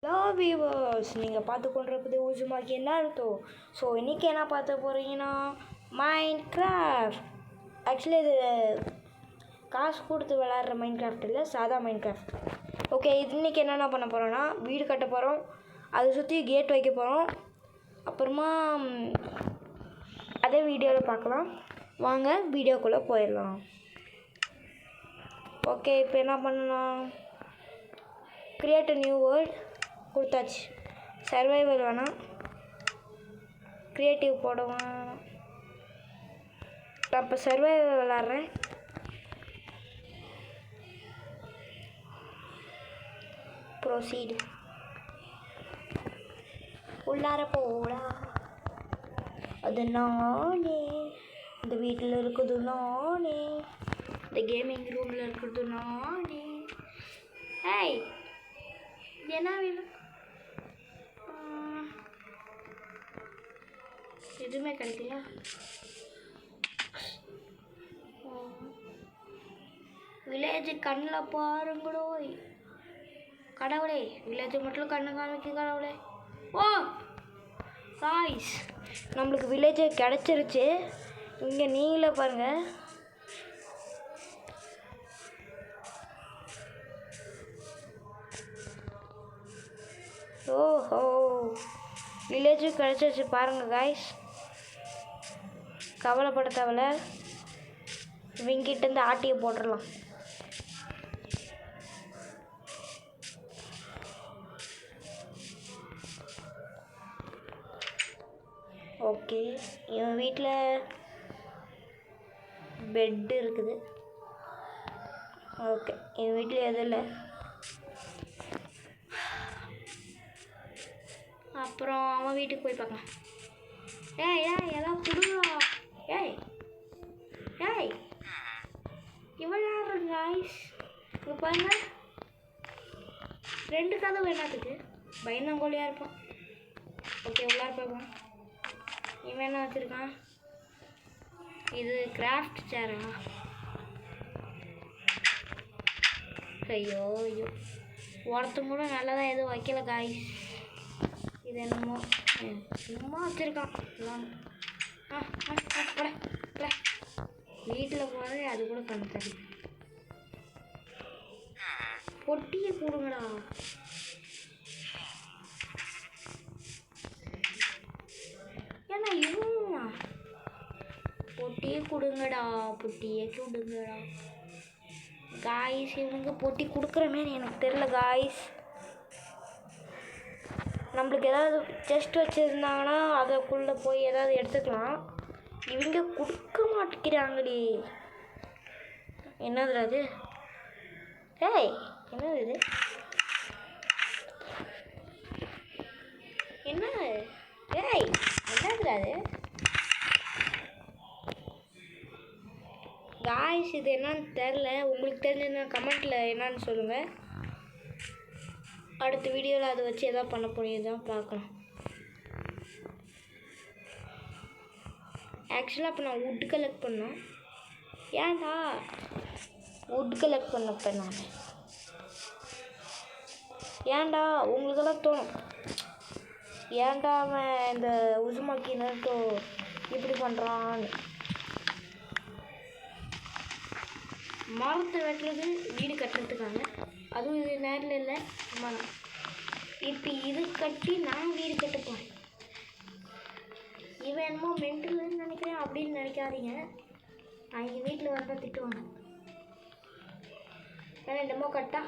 Hello viewers, நீங்கள் பார்த்து கொண்டிருப்பது ஊஜுமாக்கி நாருட்டோ. ஸோ இன்றைக்கி என்ன பார்த்து போகிறீங்கன்னா மைண்ட் கிராஃப்ட். ஆக்சுவலி இது காசு கொடுத்து விளாட்ற மைண்ட் கிராஃப்ட் இல்லை, சாதா மைண்ட் கிராஃப்ட். ஓகே, இன்றைக்கி என்னென்ன பண்ண போகிறோன்னா வீடு கட்ட போகிறோம், அதை சுற்றி கேட் வைக்க போகிறோம். அப்புறமா அதே வீடியோவில் பார்க்கலாம். வாங்க வீடியோக்குள்ளே போயிடலாம். ஓகே, இப்போ என்ன பண்ணலாம்? கிரியேட் அ நியூ வேர்ல்ட் கொடுத்தாச்சு. சர்வைவல் வேணாம், க்ரியேட்டிவ் போடுவேன். நான் இப்போ சர்வைவல் விளாட்றேன். ப்ரொசீடு. உள்ளார போடா. அது நானே, இந்த வீட்டில் இருக்குது நானே, இந்த கேமிங் ரூமில் இருக்கிறது நானே. ஏய், என்ன வேணும்? எதுவுமே கிடைக்கல. வில்லேஜ் கண்ணில் பாருங்களோ கடவுளே, வில்லேஜ் மட்டும் கண்ணு காமிக்க கடவுளே. ஓ காய்ஸ், நம்மளுக்கு வில்லேஜ் கிடச்சிருச்சு. இங்கே நீங்களே பாருங்கள். ஓஹோ, வில்லேஜும் கிடச்சிருச்சு பாருங்கள் காய்ஸ். கவலைப்பட தேவையில்ல, இவங்கிட்டேருந்து ஆட்டியை போட்டுடலாம். ஓகே, இவன் வீட்டில் பெட்டு இருக்குது. ஓகே, என் வீட்டில் எதுவும் இல்லை. அப்புறம் அவன் வீட்டுக்கு போய் பார்க்கலாம். ஏய் ஏய், எல்லாம் கொடுங்களா. ஏய் ஏய், இவ்வளோ காய்ஸ், இப்போ பாருங்க, 2 கதவு என்னத்துக்கு? பயந்தாங்கோலியாக இருப்பான். ஓகே, உள்ளார போய்ப்பான். இவன் என்ன வச்சுருக்கான்? இது கிராஃப்ட் சேரா? ஐயோ ஐயோ, ஒருத்தங்க கூட நல்லதாக எதுவும் வைக்கல காய்ஸ். இது என்னமோ சும்மா வச்சுருக்கான். வீட்டில் போகிறதே அது கூட பண்ண தெரியும். பொட்டியை கொடுங்கடா. ஏன்னா இவன் பொட்டியை கொடுங்கடா, பொட்டியை கொடுங்கடா காய்ஸ். இவனுக்கு பொட்டி கொடுக்குறமே எனக்கு தெரில காய்ஸ். நம்மளுக்கு ஏதாவது செஸ்ட் வச்சுருந்தாங்கன்னா அதுக்குள்ளே போய் ஏதாவது எடுத்துக்கலாம். இவங்க கொடுக்க மாட்டேங்கிறாங்களே. என்னதுடா அது? ஏய், என்னது இது? என்ன? ஏய், என்னதுடா அது? காய்ஸ், இது என்னன்னு தெரில. உங்களுக்கு தெரிஞ்சதுன்னா கமெண்ட்டில் என்னன்னு சொல்லுங்கள். அடுத்த வீடியோவில் அதை வச்சு எதாவது பண்ண போனீங்கதான் பார்க்கலாம். ஆக்சுவலாக இப்போ நான் வுட் கலெக்ட் பண்ணேன். ஏன்டா வுட் கலெக்ட் பண்ணப்போ நான் ஏன்டா உங்களுக்கெல்லாம் தோணும், ஏன்டா அவன் இந்த உசுமாக்கி நேரத்தோ இப்படி பண்ணுறான்னு. மரத்தை வெட்டுறது வீடு கட்டுறதுக்காக, அதுவும் இது நேரில் இல்லை மரம். இப்போ இது கட்டி நான் வீடு கட்ட போகிறேன். இவன் என்னமோ மென்டல்னு நினைக்கிறேன் அப்படின்னு நினைக்காதீங்க. நான் எங்கள் வீட்டில் வந்தால் திட்டுவாங்க. ஏன்னா என்னமோ கட்டா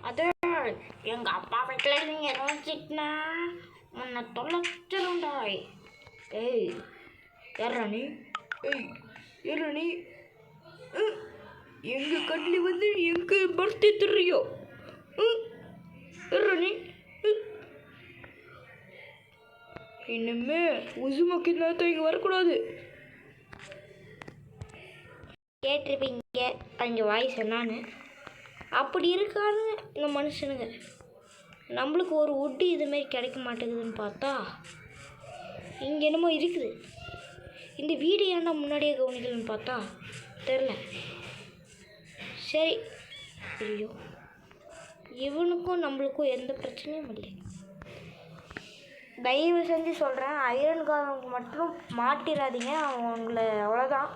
அது எங்கள் அப்பா வீட்டில் நீங்கள் என்ன வச்சுக்கினா உன்னை தொலைச்சிருந்தாய். ஏய் யாரா நீ? ஏய் யாரா நீ? எங்கள் கட்டில் வந்து எங்கள் பர்த்டே தெரிയോ? யாரா நீ? இன்னுமே உசுமாக்கி நேரத்தை இங்கே வரக்கூடாது. கேட்டிருப்பீங்க அங்கே வாய்ஸ் என்னான்னு. அப்படி இருக்கானுங்க இந்த மனுஷனுங்க. நம்மளுக்கு ஒரு வுட்டு இதுமாரி கிடைக்க மாட்டேங்குதுன்னு பார்த்தா இங்கே என்னமோ இருக்குது. இந்த வீடு ஏன்டா முன்னாடியே கவனிக்கலன்னு பார்த்தா தெரில. சரி, ஐயோ இவனுக்கும் நம்மளுக்கும் எந்த பிரச்சனையும் இல்லை. தயவு செஞ்சு சொல்கிறேன், ஐரன் காரனுக்கு மட்டும் மாட்டிடாதீங்க. அவங்கள அவ்வளோதான்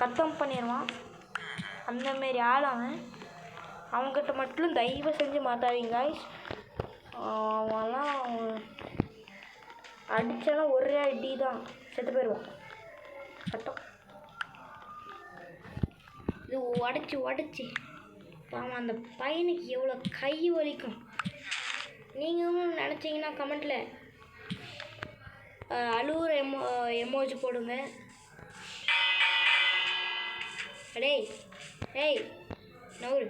கத்தம் பண்ணிடுவான். அந்தமாரி ஆள் அவங்ககிட்ட மட்டும் தயவு செஞ்சு மாட்டாதீங்க காய்ஸ். அவன்லாம் அடித்தாலும் ஒரே அடி தான் செத்து போயிடுவான். சட்டம் இது உடச்சி பாவம் அந்த பையனுக்கு எவ்வளோ கை வலிக்கும். நீங்களும் நினச்சிங்கன்னா கமெண்ட்டில் அழுவுற எமோஜி போடுங்க. டேய் ஏய் நவுரு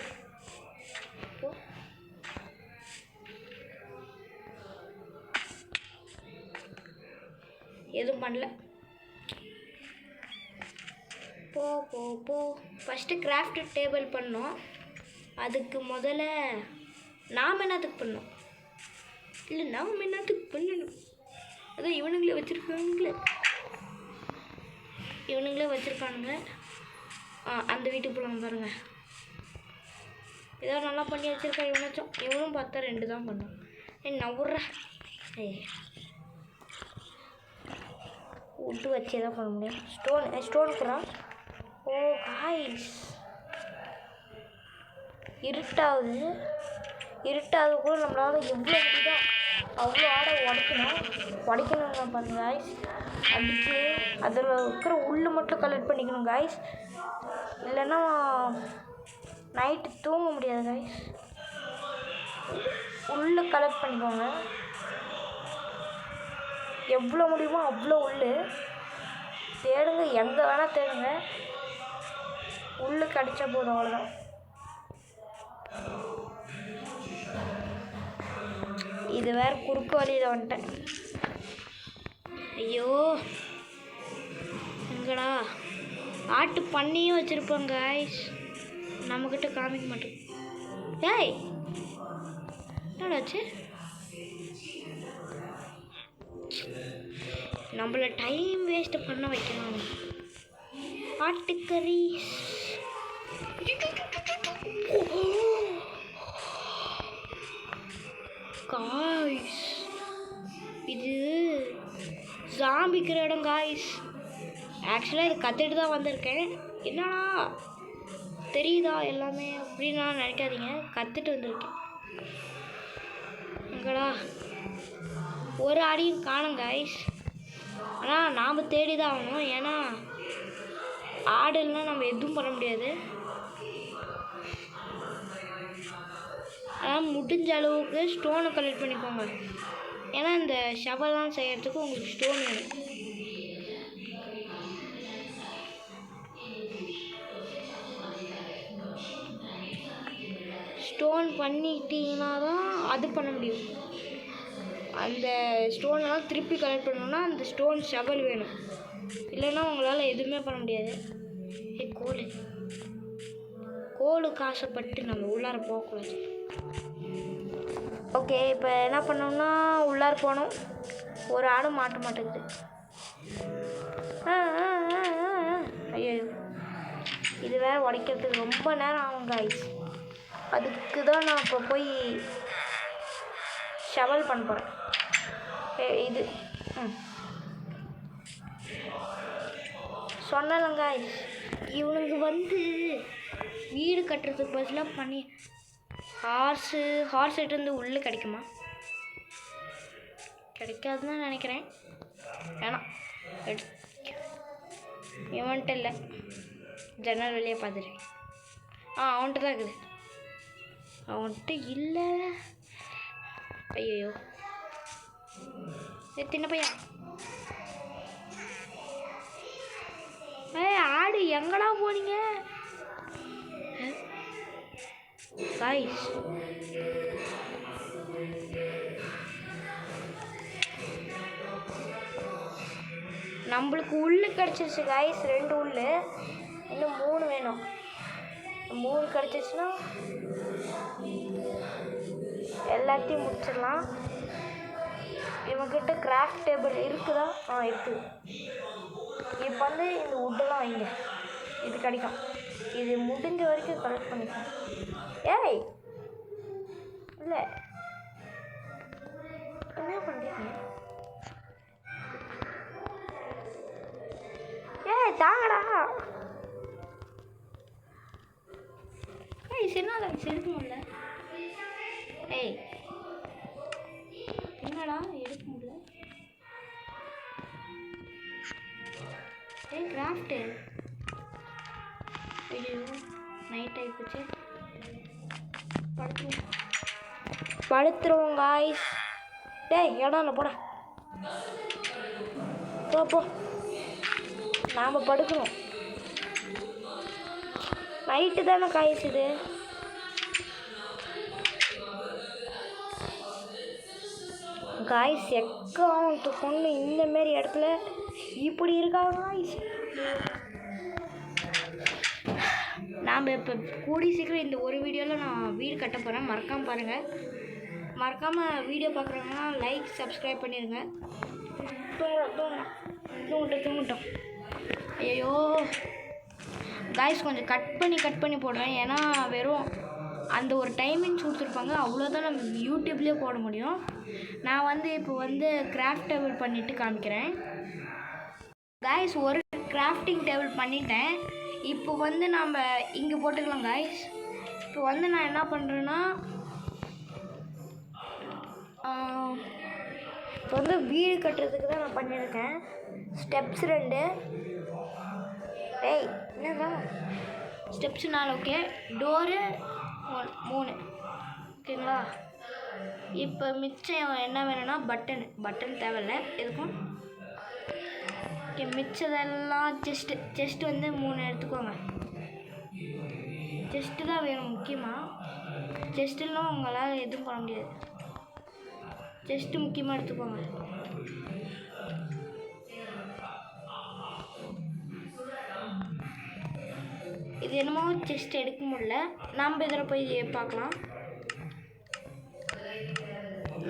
எதுவும் பண்ணல. போ போ போ. ஃபஸ்ட்டு கிராஃப்ட் டேபிள் பண்ணோம். அதுக்கு முதல்ல நாம் என்னத்துக்கு பண்ணோம்? இல்லை நாம் என்னத்துக்கு பண்ணணும்? அதான் இவனுங்களே வச்சுருக்கானுங்க. அந்த வீட்டுக்கு போகலாம் பாருங்கள். ஏதோ நல்லா பண்ணி வச்சுருக்கா இவனும் பார்த்தா 2 தான் பண்ணோம். நவுற விட்டு வச்சு எதாவது பண்ண முடியும். ஸ்டோன் கூட. ஓ காய்ஸ் இருட்டாவது கூட நம்மளால் எவ்வளோ முடியுதோ அவ்வளோ ஆடை உடைக்கணுங்க பாருங்க காய்ஸ். அடித்து அதில் இருக்கிற உள்ளு மட்டும் கலெக்ட் பண்ணிக்கணும் காய்ஸ். இல்லைன்னா நைட்டு தூங்க முடியாது காய்ஸ். உள்ளு கலெக்ட் பண்ணிக்கோங்க. எவ்வளோ முடியுமோ அவ்வளோ உள்ளு தேடுங்க. எங்கே வேணால் தேடுங்க. உள்ளு கிடச்சா போதும், அவ்வளோதான். இது வேறு குறுக்கு வழியில் வந்துட்டேன். ஐயோ எங்கடா ஆட்டு பண்ணியும் வச்சுருப்பாங்க காய்ஸ். நம்மக்கிட்ட காமிக்க மாட்டேன். ஏய் என்னடாச்சு? நம்மள டைம் வேஸ்ட் பண்ண வைக்கலாம். ஆட்டுக்கறி காய்ஸ், இது ஜாம்பிக்கிற இடம் காய்ஸ். ஆக்சுவலாக இது கற்றுட்டு தான் வந்திருக்கேன். என்னடா தெரியுதா எல்லாமே அப்படின்னு நான் நினைக்காதீங்க. கற்றுட்டு வந்திருக்கேன். எங்கடா ஒரு ஆடியும் காணும் காய்ஸ். ஆனால் நாம் தேடி தான் ஆகணும். ஏன்னா ஆடுலாம் நம்ம எதுவும் பண்ண முடியாது. ஆனால் முடிஞ்ச அளவுக்கு ஸ்டோனை கலெக்ட் பண்ணிக்கோங்க. ஏன்னா இந்த ஷவல்லாம் செய்கிறதுக்கு உங்களுக்கு ஸ்டோன் வேணும். ஸ்டோன் பண்ணிட்டீங்கன்னா தான் அது பண்ண முடியும். அந்த ஸ்டோனெல்லாம் திருப்பி கலெக்ட் பண்ணணும்னா அந்த ஸ்டோன் ஷவல் வேணும். இல்லைன்னா உங்களால் எதுவுமே பண்ண முடியாது. கோலுக்கு ஆசைப்பட்டு நம்ம உள்ளார போகக்கூடாது. ஓகே, இப்போ என்ன பண்ணோம்னா உள்ளார போகணும். ஒரு ஆடும் மாட்ட மாட்டேங்குது. ஐயோ, இது வேறு உடைக்கிறதுக்கு ரொம்ப நேரம் ஆகும் காய்ஸ். அதுக்கு தான் நான் இப்போ போய் ஷவல் பண்ண போகிறேன். இது சொன்னலங்க காய்ஸ், இவனுக்கு வீடு கட்டுறதுக்கு பதிலாக பண்ணி ஹார்ஸ் இருந்து உள்ளே கிடைக்குமா? கிடைக்காதுன்னு நினைக்கிறேன். வேணாம், இவன்ட்டு இல்லை. ஜன்னல் வெளியே பார்த்துட்டேன். அவன்கிட்ட தான் இருக்குது. அவன்கிட்ட இல்லை. ஐயோ சின்ன பையன். ஆடு எங்கடா போனீங்க காய்ஸ்? நம்மளுக்கு உள்ளு கிடச்சிருச்சு காய்ஸ். 2 உள்ளு, இன்னும் 3 வேணும். 3 கிடச்சிருச்சுன்னா எல்லாத்தையும் முடிச்சிடலாம். இவங்கிட்ட கிராஃப்ட் டேபிள் இருக்குதா? இருக்குது. இப்போ இந்த உட்டெல்லாம் வைங்க, இது கிடைக்கும். இது முடிஞ்ச வரைக்கும் கலெக்ட் பண்ணிக்கலாம். ஏய் இல்லை என்ன பண்ணுறீங்க? ஏய் தாங்கடா. ஏய் சின்னதா எடுக்க முடியல. ஏய் என்னடா எடுக்க முடியல? ஏய் கிராஃப்ட்டு. ஐயோ நைட் ஆகிப்போச்சு. படுத்துருவோம் காய்ஸ். டேய் இடம் இல்லை போட. போ நாம் படுக்கணும். நைட்டு தானே காய்ஸ் இது. காய்ஸ் எக்கவுண்ட் பொண்ணு இந்தமாரி இடத்துல இப்படி இருக்காங்க காய்ஸ். நாம் இப்போ கூடி சீக்கிரம் இந்த ஒரு வீடியோவில் நான் வீடு கட்ட போகிறேன். மறக்காமல் பாருங்கள். மறக்காமல் வீடியோ பார்க்குறவங்கன்னா லைக் சப்ஸ்கிரைப் பண்ணிடுங்க. தூங்கட்டும். ஐயோ காய்ஸ் கொஞ்சம் கட் பண்ணி போடுறேன். ஏன்னா வெறும் அந்த ஒரு டைமிங்ஸ் கொடுத்துருப்பாங்க, அவ்வளோதான் நம்ம யூடியூப்லேயே போட முடியும். நான் இப்போ கிராஃப்ட் டேபிள் பண்ணிவிட்டு காமிக்கிறேன் காய்ஸ். ஒரு கிராஃப்டிங் டேபிள் பண்ணிட்டேன். இப்போ நம்ம இங்கே போட்டுக்கலாம் காய்ஸ். இப்போ நான் என்ன பண்ணுறேன்னா இப்போ வீடு கட்டுறதுக்கு தான் நான் பண்ணியிருக்கேன். ஸ்டெப்ஸ் 2. டேய் என்னங்க ஸ்டெப்ஸ் 4. Okay door 3. ஓகேங்களா? இப்போ மிச்சம் என்ன வேணும்னா பட்டன் தேவையில்லை எதுக்கும். ஓகே மிச்சதெல்லாம் செஸ்ட்டு 3 எடுத்துக்கோங்க. செஸ்ட்டு தான் வேணும் முக்கியமாக. செஸ்ட்டுலாம் உங்களால் எதுவும் பண்ண முடியாது. செஸ்ட்டு முக்கியமாக எடுத்துக்கோங்க. இது என்னமோ செஸ்ட் எடுக்க முடியல. நம்ம இதில் போய் பார்க்கலாம்.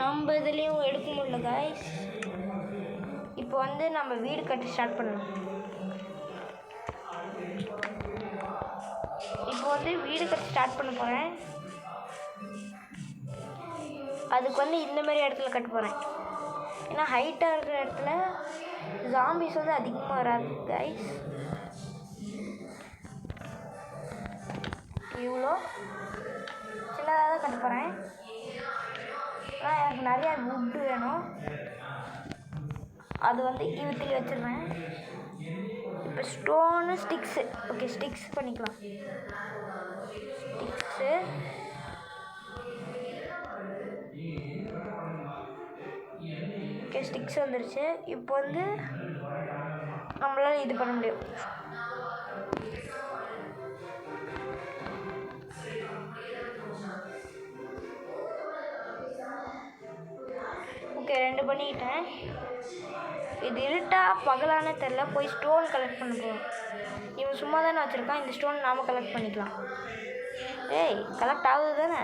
நம்ம இதுலேயும் எடுக்க முடியல காய்ஸ். இப்போ நம்ம வீடு கட்டி ஸ்டார்ட் பண்ணலாம். இப்போ வீடு கட்டி ஸ்டார்ட் பண்ண போகிறேன். அதுக்கு இந்தமாரி இடத்துல கட்ட போகிறேன். ஏன்னா ஹைட்டாக இருக்கிற இடத்துல ஜாம்பிஸ் அதிகமாக வராது கைஸ். இவ்வளோ சின்னதாக தான் கட்ட போகிறேன். ஆனால் எனக்கு நிறையா வுட்டு வேணும். அது இவத்தில் வச்சிடுறேன். இப்போ ஸ்டோனு ஸ்டிக்ஸு. ஓகே ஸ்டிக்ஸ் பண்ணிக்கலாம். ஸ்டிக்ஸு ஓகே ஸ்டிக்ஸ் வந்துருச்சு. இப்போ நம்மளால் இது பண்ண முடியும். ஓகே 2 பண்ணிக்கிட்டேன். இது இருட்டா பகலான தெரில. போய் ஸ்டோன் கலெக்ட் பண்ண போகிறோம். இவன் சும்மா தானே வச்சுருக்கான். இந்த ஸ்டோன் நாம் கலெக்ட் பண்ணிக்கலாம். ஏய் கலெக்ட் ஆகுது தானே.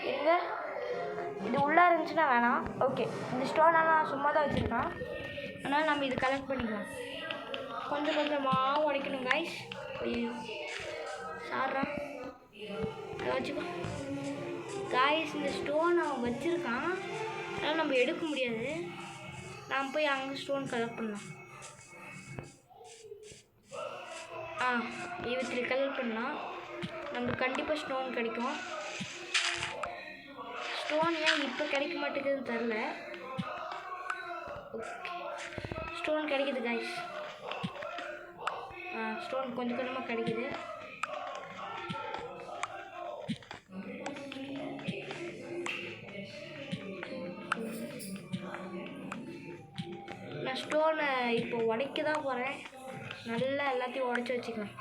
இருங்க இது உள்ளே இருந்துச்சுன்னா வேணாம். ஓகே இந்த ஸ்டோனை நான் சும்மா தான் வச்சுருக்கான். அதனால் நம்ம இது கலெக்ட் பண்ணிக்கலாம். கொஞ்சம் கொஞ்சமாக உடைக்கணும் காய்ஸ். ஐயோ சாரா வச்சுக்கோ காய்ஸ். இந்த ஸ்டோன் அவன் வச்சுருக்கான், அதனால் நம்ம எடுக்க முடியாது. நாம் போய் அங்கே ஸ்டோன் கலெக்ட் பண்ணலாம். இவற்றில் கலெக்ட் பண்ணலாம். நமக்கு கண்டிப்பாக ஸ்டோன் கிடைக்கும். ஸ்டோன் ஏன் இப்போ கிடைக்க மாட்டேங்குதுன்னு தெரில. ஓகே ஸ்டோன் கிடைக்குது காய்ஸ். ஸ்டோன் கொஞ்சம் கொஞ்சமாக கிடைக்குது. நான் ஸ்டோனை இப்போ உடைக்க தான் போகிறேன். நல்லா எல்லாத்தையும் உடச்சி வச்சுக்கலாம்.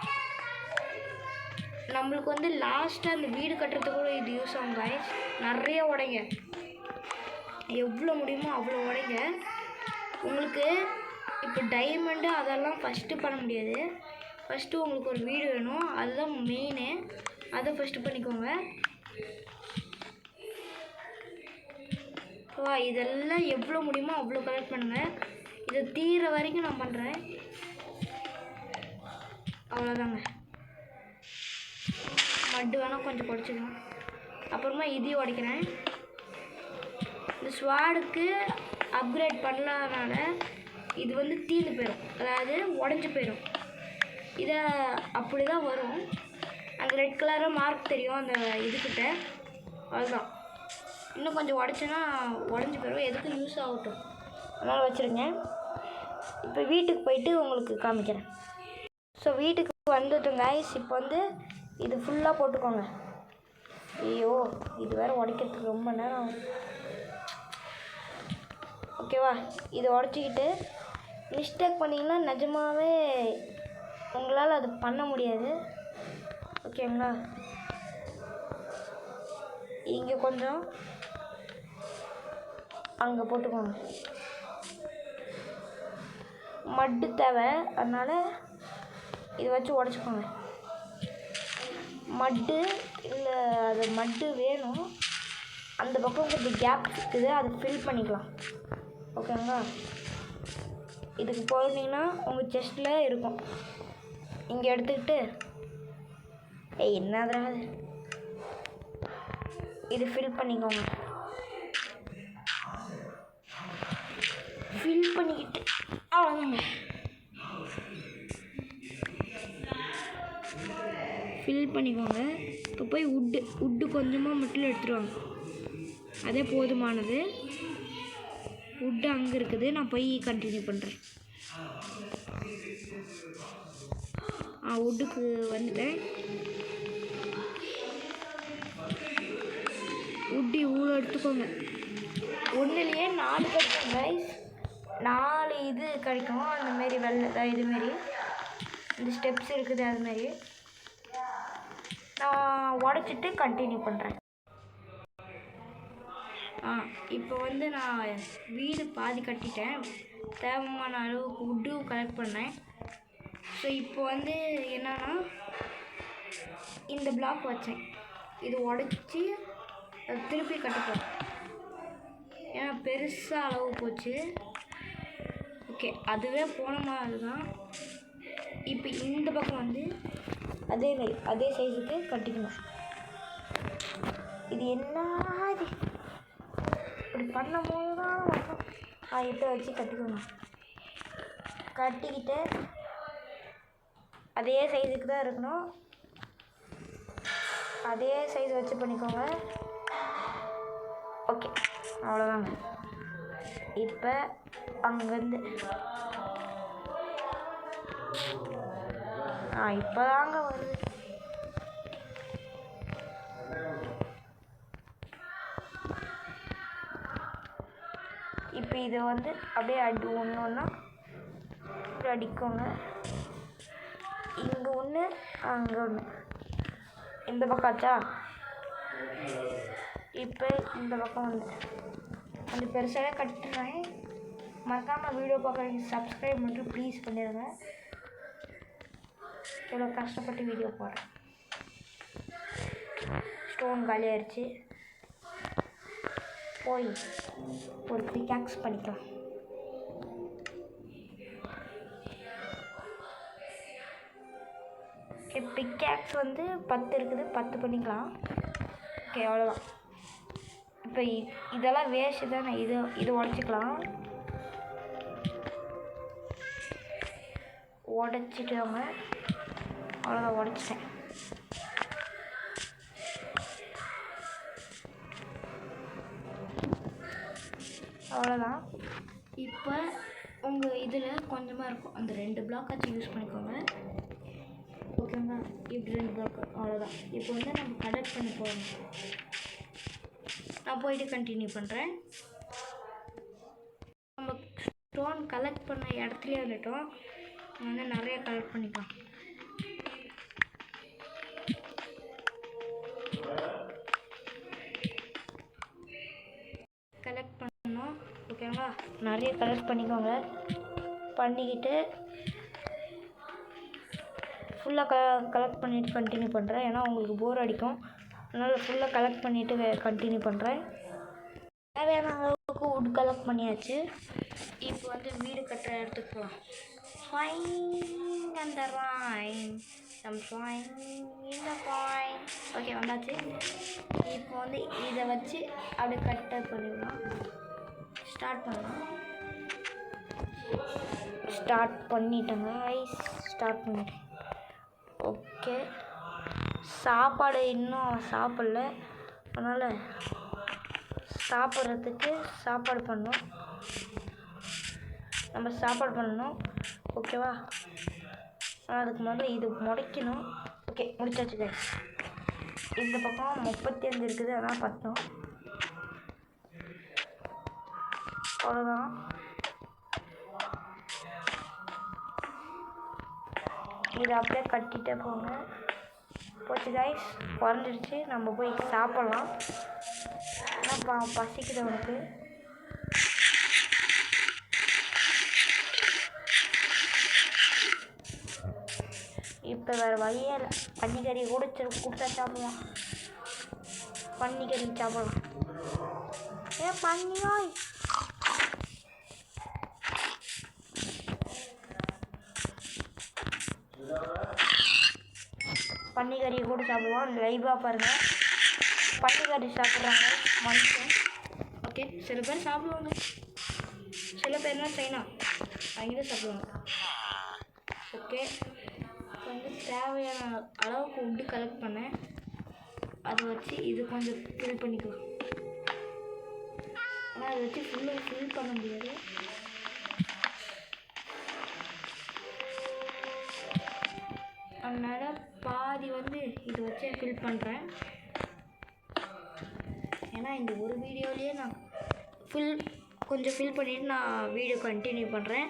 நம்மளுக்கு லாஸ்ட்டாக அந்த வீடு கட்டுறதுக்கு கூட இது யூஸ் ஆகும் காய்ஸ். நிறைய உடைங்க, எவ்வளோ முடியுமோ அவ்வளோ உடைங்க. உங்களுக்கு இப்போ டைமண்டு அதெல்லாம் ஃபஸ்ட்டு பண்ண முடியாது. ஃபஸ்ட்டு உங்களுக்கு ஒரு வீடு வேணும், அதுதான் மெயினு. அதை ஃபஸ்ட்டு பண்ணிக்கோங்க. இதெல்லாம் எவ்வளோ முடியுமோ அவ்வளோ கலெக்ட் பண்ணுங்கள். இதை தீர வரைக்கும் நான் பண்ணுறேன். அவ்வளோதாங்க. மட்டு வேணால் கொஞ்சம் குறைச்சிக்கலாம். அப்புறமா இதையும் உடைக்கிறேன். இந்த ஸ்வாடுக்கு அப்கிரேட் பண்ணலாதனால இது வந்து தீர்ந்து போயிடும், அதாவது உடஞ்சி போயிடும். இதை அப்படி தான் வரும். அந்த ரெட் கலராக மார்க் தெரியும் அந்த இதுக்கிட்ட, அதுதான். இன்னும் கொஞ்சம் உடச்சேன்னா உடஞ்சி போயிடும், எதுக்கும் யூஸ் ஆகட்டும், அதனால் வச்சுருங்க. இப்போ வீட்டுக்கு போயிட்டு உங்களுக்கு காமிக்கிறேன். ஸோ வீட்டுக்கு வந்துட்டோம் கைஸ். இப்போ வந்து இது ஃபுல்லாக போட்டுக்கோங்க. ஐயோ, இது வேறு உடைக்கிறதுக்கு ரொம்ப நேரம். ஓகேவா, இதை உடச்சிக்கிட்டு மிஸ்டேக் பண்ணிங்கன்னா நிஜமாகவே உங்களால் அது பண்ண முடியாது. ஓகேங்களா, இங்கே கொஞ்சம் அங்கே போட்டுக்கோங்க. மட்டு தேவை, அதனால் இதை வச்சு உடச்சிக்கோங்க. மட்டு இல்லை, அது மட்டு வேணும். அந்த பக்கம் கொஞ்சம் கேப் இருக்குது, அதை ஃபில் பண்ணிக்கலாம். ஓகேங்களா, இதுக்கு போனீங்கன்னா உங்கள் செஸ்ட்டில் இருக்கும். இங்கே எடுத்துக்கிட்டு என்னதுடா இது ஃபில் பண்ணிக்கோங்க. ஃபில் பண்ணிக்கிட்டு அவ்வளோதாங்க. ஃபில் பண்ணிக்கோங்க. இப்போ போய் உட்டு கொஞ்சமாக மட்டும் எடுத்துருவாங்க, அதே போதுமானது. உட்டு அங்கே இருக்குது, நான் போய் கண்டினியூ பண்ணுறேன். உட்டுக்கு வந்துட்டேன். உட்டு இவ்வளோ எடுத்துக்கோங்க. ஒன்றுலையே 4 கிடைக்கும் கைஸ், 4 இது கிடைக்கும். அந்தமாரி வெள்ளை இதுமாரி இந்த ஸ்டெப்ஸ் இருக்குது, அதுமாரி நான் உடச்சிட்டு கண்டினியூ பண்ணுறேன். இப்போ வந்து நான் வீடு பாதி கட்டிட்டேன், தேவையான அளவுக்கு உட்டும் கலெக்ட் பண்ணேன். ஸோ இப்போ வந்து என்னன்னா இந்த பிளாக் வச்சேன், இது உடச்சி அது திருப்பி கட்டப்போம். ஏன்னா பெருசாக அளவு போச்சு. ஓகே, அதுவே போன மாதிரி தான். இப்போ இந்த பக்கம் வந்து அதே சைஸுக்கு கட்டிக்கணும். இது என்ன இப்படி பண்ணும்போது தான் வரும். இதை வச்சு கட்டிக்கணும். கட்டிக்கிட்டு அதே சைஸுக்கு தான் இருக்கணும், அதே சைஸ் வச்சு பண்ணிக்கோங்க. ஓகே, அவ்வளோதாங்க. இப்போ அங்கேருந்து இப்போ தாங்க வருது. இப்போ இதை வந்து அப்படியே ஒன்று ஒன்றா இப்படி அடிக்கோங்க. இங்கே ஒன்று, அங்கே ஒன்று, இந்த பக்கம் ஆச்சா. இப்போ இந்த பக்கம் வந்து கொஞ்சம் பெருசாகவே கட்டிட்டுறேன். மறக்காமல் வீடியோ பார்க்குறீங்க, சப்ஸ்கிரைப் மட்டும் ப்ளீஸ் பண்ணிடுங்க. இவ்வளோ கஷ்டப்பட்டு வீடியோ போடுறேன். ஸ்டோன் காலி ஆயிடுச்சு, போய் ஒரு பிக்காக்ஸ் பண்ணிக்கலாம். பிக்காக்ஸ் வந்து 10 இருக்குது, 10 பண்ணிக்கலாம். ஓகே, அவ்வளோதான். இப்போ இதெல்லாம் வேஸ்ட்டு தானே, இது உடச்சிக்கலாம். உடச்சிட்டுவாங்க, அவ்வளோதான், உடச்சிட்டேன். அவ்வளோதான். இப்போ உங்கள் இதில் கொஞ்சமாக இருக்கும், அந்த 2 பிளாக்காச்சும் யூஸ் பண்ணிக்கோங்க. ஓகேங்களா, இப்படி 2 பிளாக், அவ்வளோதான். இப்போ வந்து நம்ம கலெக்ட் பண்ண போகிறோம். நான் போயிட்டு கண்டினியூ பண்ணுறேன். நம்ம ஸ்டோன் கலெக்ட் பண்ண இடத்துலையே வந்துட்டோம், வந்து நிறைய கலெக்ட் பண்ணிக்கலாம். கலெக்ட் பண்ணணும். ஓகேங்களா, நிறைய கலெக்ட் பண்ணிக்கோங்க. பண்ணிக்கிட்டு ஃபுல்லாக கலெக்ட் பண்ணிவிட்டு கண்டினியூ பண்ணுறேன். ஏன்னா உங்களுக்கு போர் அடிக்கும், அதனால் ஃபுல்லாக கலெக்ட் பண்ணிவிட்டு கண்டினியூ பண்ணுறேன். தேவையான அளவுக்கு வுட் கலெக்ட் பண்ணியாச்சு. இப்போ வந்து வீடு கட்டுற இடத்துக்கு போகலாம். ஃபைன் அந்த ரைன் சம்பாயின் இந்த பாயின். ஓகே வந்தாச்சு. இப்போ வந்து இதை வச்சு அப்படியே கட்டை பண்ணிடலாம். ஸ்டார்ட் பண்ணலாம். ஸ்டார்ட் பண்ணிட்டேங்க ஐஸ். ஸ்டார்ட் பண்ணிட்டேன். ஓகே சாப்பாடு இன்னும் சாப்பிடல, அதனால் சாப்பிட்றதுக்கு சாப்பாடு பண்ணணும். நம்ம சாப்பாடு பண்ணணும் ஓகேவா. அதுக்கு முதல்ல இது முடைக்கணும். ஓகே முடிச்சாச்சு கைஸ். இந்த பக்கம் 35 இருக்குது, அதான் பார்த்தோம். அவ்வளோதான். இதை அப்படியே கட்டிகிட்டே போங்க. போச்சு கைஸ், குறைஞ்சிடுச்சு. நம்ம போய் சாப்பிட்லாம். ஆனால் பசிக்குது அவனுக்கு. இப்போ வேறு வழியே இல்லை. பன்னிக்கறி கொடுத்தா சாப்பிடுவான். பன்னிக்கறி சாப்பிடலாம். பன்னியாய் பன்னிக்கறி கூட சாப்பிடுவான். லைவாக பாருங்கள், பன்னிக்கறி சாப்பிட்றாங்க மனுஷன். ஓகே சில பேர் சாப்பிடுவாங்க, சில பேர்லாம் சைனா அங்கே சாப்பிடுவாங்க. ஓகே வந்து தேவையான அளவுக்கு உட்டு கலெக்ட் பண்ணேன். அதை வச்சு இது கொஞ்சம் ஃபில் பண்ணிக்கலாம். ஆனால் அதை வச்சு ஃபில் பண்ண முடியாது. அதனால் பாதி வந்து இதை வச்சு ஃபில் பண்ணுறேன். ஏன்னா இந்த ஒரு வீடியோலேயே நான் கொஞ்சம் ஃபில் பண்ணிவிட்டு நான் வீடியோ கண்டினியூ பண்ணுறேன்.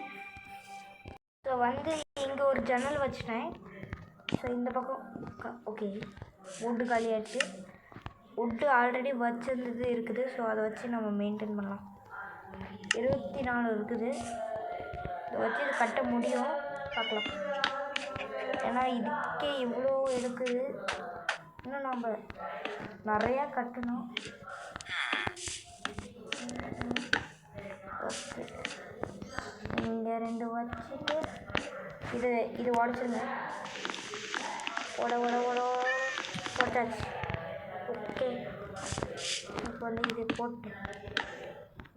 ஸோ வந்து இங்கே ஒரு ஜன்னல் வச்சுட்டேன். ஸோ இந்த பக்கம் ஓகே வுட்டு காலியாச்சு. வுட்டு ஆல்ரெடி வச்சிருந்தது இருக்குது. ஸோ அதை வச்சு நம்ம மெயின்டைன் பண்ணலாம். 24 இருக்குது. இதை வச்சு இது கட்ட முடியும், பார்க்கலாம். ஏன்னா இதுக்கே இவ்வளோ இருக்குது. இன்னும் நம்ம நிறையா கட்டணும். ஓகே இங்கே 2 வச்சுட்டு இது உடச்சிருங்க. போட்டாச்சு. ஓகே இப்போ வந்து இது போட்டு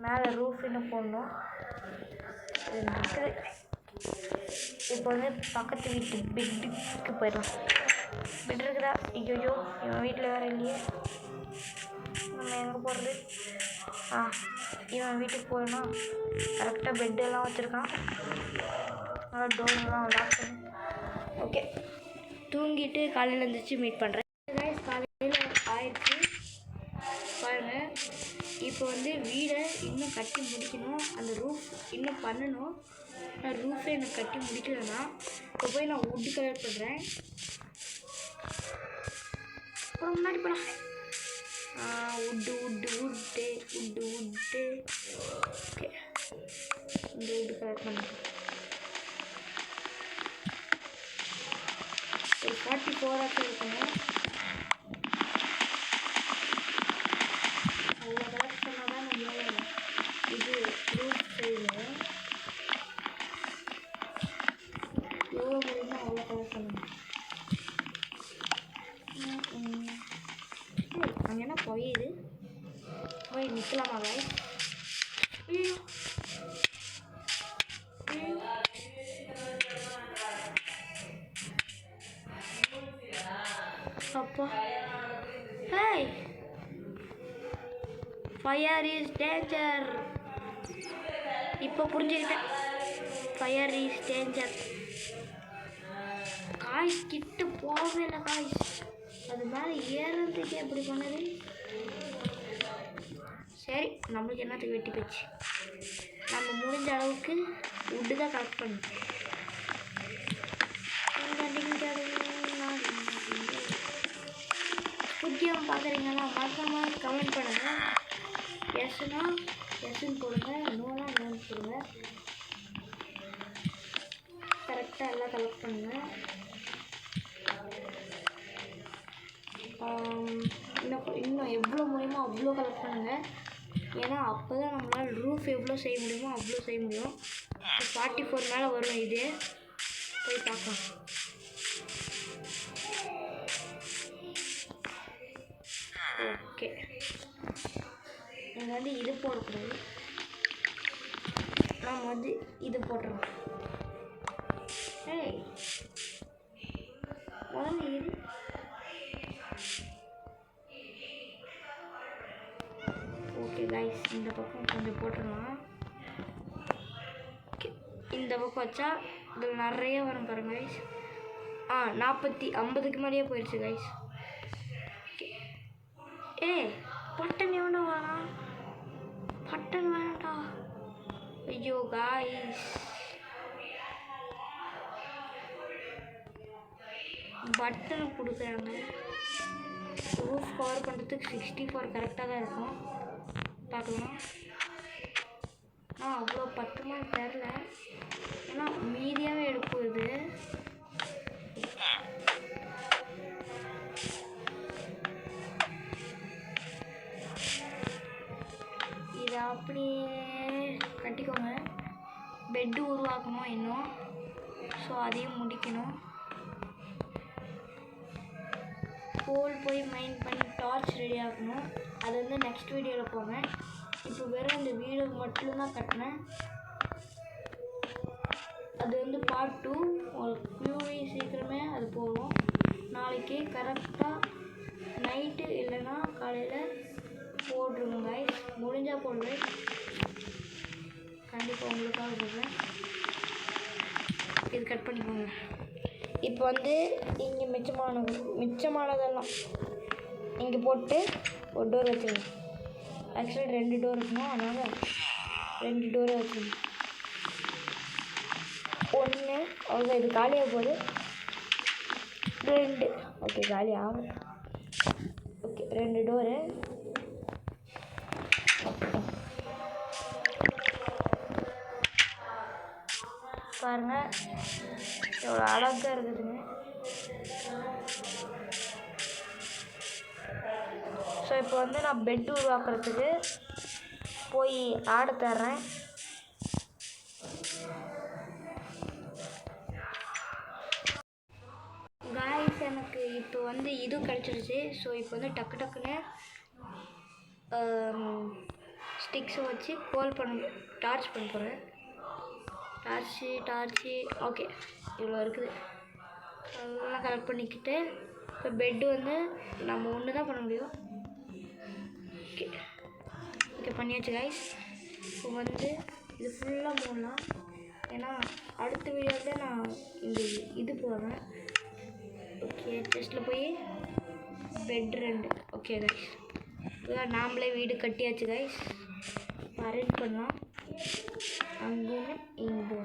மேலே ரூஃப் இன்னும் போடணும். இப்போ வந்து பக்கத்து வீட்டு பெட்டுக்கு போயிடலாம். பெட் இருக்குதா? ஐயோ இவன் வீட்டில் வேறு இல்லையே, நம்ம எங்கே போடுறது? இவன் வீட்டுக்கு போயிடணும். கரெக்டாக பெட்டெல்லாம் வச்சுருக்கான். நல்லா டோர்லாம் லாக் பண்ணி. ஓகே தூங்கிட்டு காலையில் எழுந்திரிச்சு மீட் பண்ணுறேன். காலையில் ஆயிடுச்சு பாருங்கள். இப்போ வந்து வீடை இன்னும் கட்டி முடிக்கணும். அந்த ரூஃப் இன்னும் பண்ணணும். ரூஃபை எனக்கு கட்டி முடிக்கலன்னா இப்போ போய் நான் வுட்டு கலர் பண்ணுறேன். அப்புறம் முன்னாடி போகலாம். வுட்டு ஓகே இந்த வுட்டு கலர் பண்ணுறேன். ஒரு 44 இருக்கணும். அவ்வளோ கலர் பண்ணால் தான் நம்மளால் இது ரூஃப் செய்வேன். எவ்வளோ முடியுமோ அவ்வளோ கலர் பண்ணணும். அங்கே என்ன போயிடுது, போய் நிற்கலாமா காய்? அப்பா ஹேய், ஃபயர் இஸ் டேஞ்சர். இப்போ புரிஞ்சுக்கிட்டேன், ஃபயர் இஸ் டேஞ்சர். காய்ஸ் கிட்ட போகவே இல்லை. காய்ஸ் அது மேலே ஏறதுக்கே எப்படி பண்ணுது? சரி நம்மளுக்கு என்னத்துக்கு வெட்டி போச்சு. நம்ம முடிஞ்ச அளவுக்கு வுட்டு தான் கலெக்ட் பண்ணணும். புத்தியம் பார்க்குறீங்களா? மறக்காமல் கமெண்ட் பண்ணுங்கள். எஸ்னா எஸ்ன்னு போடுங்க, நோனா நோன்னு போடுங்க. கரெக்டாக எல்லாம் கலெக்ட் பண்ணுங்கள். இன்னும் எவ்வளோ முடியுமோ அவ்வளோ கலெக்ட் பண்ணுங்கள். ஏன்னா அப்போ தான் நம்மளால் ரூஃப் எவ்வளோ செய்ய முடியுமோ அவ்வளோ செய்ய முடியும். 44 மேலே வரும். இதே போய் பார்க்கலாம். நீங்கள் வந்து இது போடக்கூடாது, நாம் வந்து இது போட்டுறோம். ஏய் முதல்ல இது ஓகே கைஸ், இந்த பக்கம் கொஞ்சம் போட்டுடலாம். ஓகே, இந்த பக்கம் வச்சா இதில் நிறைய வரும் பாருங்க கைஸ். 50க்கு மேலேயே போயிடுச்சு கைஸ். ஏய் பட்டன் எவ்வளோ வேணாம், பட்டன் வேணாம்டா. ஐயோ கைஸ், பட்டன் கொடுக்குறாங்க. ரூஃப் கவர் பண்ணுறதுக்கு 64 கரெக்டாக தான் இருக்கும். பார்க்கலாம், அவ்வளோ பத்துமா தெரில, ஏன்னா மீதியாகவே எடுக்கும் இது. இதை அப்படியே கட்டிக்கோங்க. பெட்டு உருவாக்கணும் இன்னும், ஸோ அதையும் முடிக்கணும். கோல் போய் மைண்ட் பண்ணி டார்ச் ரெடி ஆகணும். அது வந்து நெக்ஸ்ட் வீடியோவில் போவேன். இப்போ வெறும் இந்த வீடு மட்டும்தான் கட்டினேன். அது வந்து பார்ட் 2 கூடிய சீக்கிரமே அது போகும். நாளைக்கு கரெக்டாக நைட்டு இல்லைன்னா காலையில் போட்டுருங்க கைஸ். முடிஞ்சால் போடுவேன், கண்டிப்பாக உங்களுக்காக போடுவேன். இது கட் பண்ணிக்கோங்க. இப்போ வந்து இங்கே மிச்சமானதெல்லாம் இங்கே போட்டு ஒரு டோர் வச்சுருங்க. ஆக்சுவலி 2 டோர் இருக்கணும், அதனால் 2 டோரை வச்சுருங்க. 1 அவ்வளோ, இது காலியாக போகுது. 2 ஓகே, காலி ஆகும். Okay, 2 door. பாருங்கள் எவ்வளோ அழகாக இருக்குதுங்க. ஸோ இப்போ வந்து நான் பெட் உருவாக்குறதுக்கு போய் ஆட தர்றேன். காய்ஸ், எனக்கு இப்போ வந்து இது கிடச்சிருச்சு. ஸோ இப்போ வந்து டக்குன்னு ஸ்டிக்ஸை வச்சு டார்ச் பண்ண போகிறேன். டார்ச்சு ஓகே, இவ்வளோ இருக்குது. அதெல்லாம் கலெக்ட் பண்ணிக்கிட்டு இப்போ பெட்டு வந்து நம்ம ஒன்று தான் பண்ண முடியும். ஓகே பண்ணியாச்சு கைஸ். இப்போ வந்து இது ஃபுல்லாக மூடலாம், ஏன்னா அடுத்த வீடியோவில் நான் இந்த இது போடுறேன். ஓகே, செஸ்ட்டில் போய் பெட் 2. ஓகே கைஸ், இப்போ நாமளே வீடு கட்டியாச்சு கைஸ். அரேஞ்ச் பண்ணலாம். அங்கே இங்கே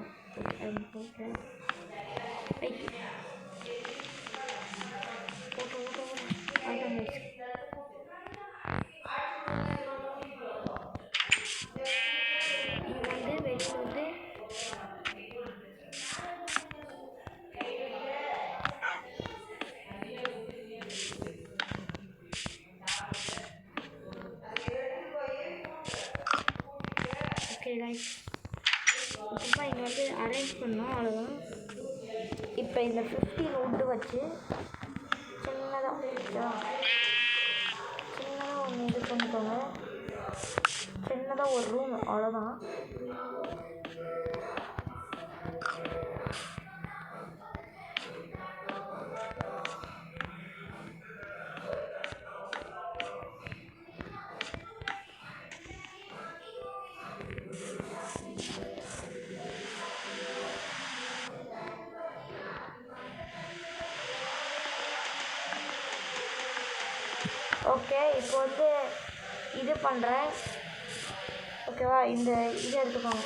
ஓகே கைஸ், இப்போ இங்கே வந்து அரேஞ்ச் பண்ணோம், அவ்வளோதான். இப்போ இந்த 15 wood வச்சு சின்னதாக ஒன்று இது பண்ணிக்கோங்க. சின்னதாக ஒரு ரூம், அவ்வளோதான். ஓகே, இப்போ வந்து இது பண்ணுறேன். ஓகேவா, இந்த இது எடுத்துக்கோங்க.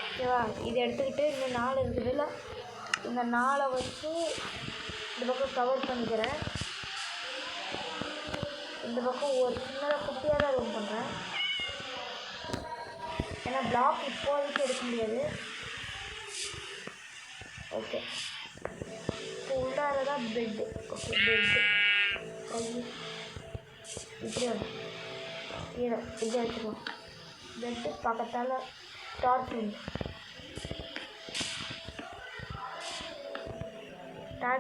ஓகேவா, இது எடுத்துக்கிட்டு இந்த 4 இருக்குதுல்ல, இந்த 4 வச்சு இந்த பக்கம் கவர் பண்ணிக்கிறேன். இந்த பக்கம் ஒரு சின்னதாக குட்டியாக தான் ரூம் பண்ணுறேன், ஏன்னா பிளாக் இப்போதைக்கு எடுக்க முடியாது. ஓகே, இப்போ உள்ளார தான் பெட்டு. ஓகே, பெட்டு இப்படி வரும். இதை இப்படி வச்சுக்கணும். பெட்டு பக்கத்தால் டார்ச்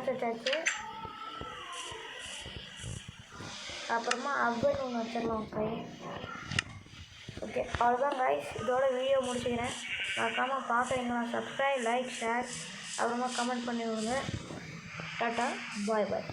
வச்சாச்சு. அப்புறமா அவன் ஒன்று வச்சிடலாம். ஓகே அவ்வளோதான் கைஸ், இதோட வீடியோ முடிச்சுக்கிறேன். மறக்காமல் பார்க்குறீங்களா சப்ஸ்கிரைப், லைக், ஷேர், அப்புறமா கமெண்ட் பண்ணி விடுங்க. டாட்டா, பாய் பாய்.